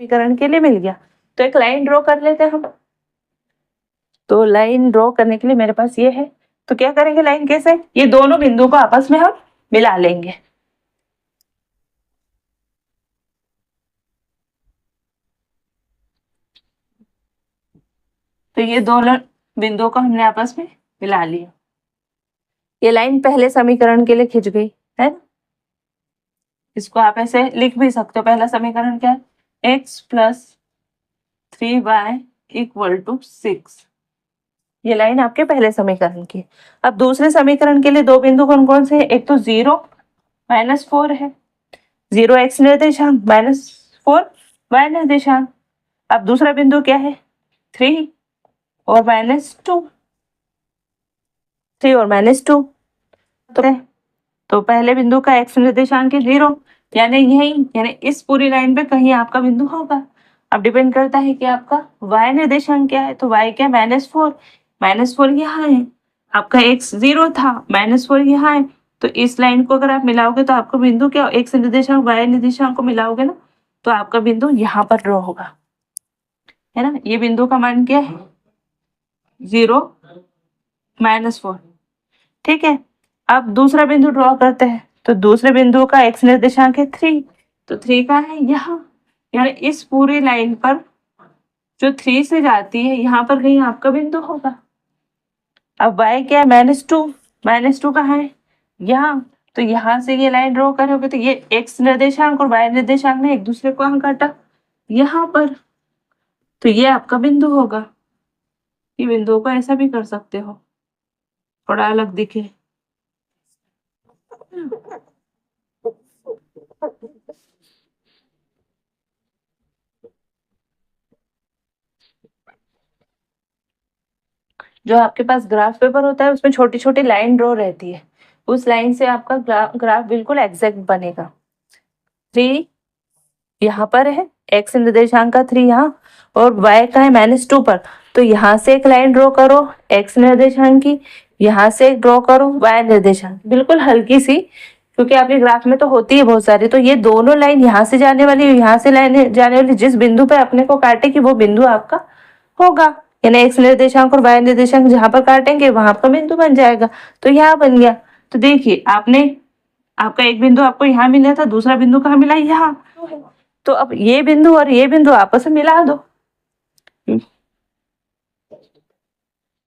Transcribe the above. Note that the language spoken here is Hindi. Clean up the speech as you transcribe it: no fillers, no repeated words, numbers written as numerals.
समीकरण के लिए मिल गया। तो एक लाइन ड्रॉ कर लेते हैं हम। तो लाइन ड्रॉ करने के लिए मेरे पास ये है, तो क्या करेंगे, लाइन कैसे, ये दोनों बिंदु को आपस में हम मिला लेंगे। तो ये दोनों बिंदुओं को हमने आपस में मिला लिया। ये लाइन पहले समीकरण के लिए खिंच गई है ना। इसको आप ऐसे लिख भी सकते हो। पहला समीकरण क्या है, x plus 3y equal to 6। ये लाइन आपके पहले समीकरण की। अब दूसरे समीकरण के लिए दो बिंदु कौन कौन से हैं, एक तो 0 -4 है, 0 x निर्देशांक, -4 y निर्देशांक। अब दूसरा बिंदु क्या है, 3 और -2, 3 और -2। तो पहले बिंदु का x निर्देशांक है 0, यानी यही, यानी इस पूरी लाइन पे कहीं आपका बिंदु होगा। अब डिपेंड करता है कि आपका y निर्देशांक क्या है। तो y क्या है, -4, -4 यहाँ है, आपका x 0 था, -4 यहाँ है। तो इस लाइन को अगर आप मिलाओगे तो आपका बिंदु क्या, x निर्देशांक y निर्देशांक को मिलाओगे ना, तो आपका बिंदु यहाँ पर ड्रॉ होगा, है ना। ये बिंदु का मान क्या है, 0 -4। ठीक है, अब दूसरा बिंदु ड्रॉ करते हैं। तो दूसरे बिंदु का x निर्देशांक है 3, तो 3 का है यहाँ, यानी इस पूरी लाइन पर जो 3 से जाती है यहाँ पर कहीं आपका बिंदु होगा। अब y क्या है, -2, -2 कहाँ है, यहाँ। तो यहाँ से ये लाइन ड्रॉ करोगे तो ये x निर्देशांक और y निर्देशांक ने एक दूसरे को कहाँ काटा, यहाँ पर। तो ये आपका बिंदु होगा। ये बिंदुओं को ऐसा भी कर सकते हो, थोड़ा अलग दिखे। जो आपके पास ग्राफ पेपर होता है उसमें छोटी छोटी लाइन ड्रॉ रहती है, उस लाइन से आपका ग्राफ बिल्कुल एग्जैक्ट बनेगा। 3 यहाँ पर है, x निर्देशांक का 3 यहाँ, और y का है -2 पर। तो यहाँ से एक लाइन ड्रॉ करो x निर्देशांक की, यहाँ से एक ड्रॉ करो y निर्देशांक, बिल्कुल हल्की सी, क्योंकि आपके ग्राफ में तो होती है बहुत सारी। तो ये दोनों लाइन यहाँ से जाने वाली, यहाँ से लाइन जाने वाली, जिस बिंदु पे अपने को काटेगी वो बिंदु आपका होगा, यानी x निर्देशांक और y निर्देशांक जहां पर काटेंगे वहां पर बिंदु बन जाएगा। तो यहाँ बन गया। तो देखिए आपने, आपका एक बिंदु आपको यहाँ मिला था, दूसरा बिंदु कहाँ मिला, यहाँ। तो अब ये बिंदु और ये बिंदु आपस में मिला दो।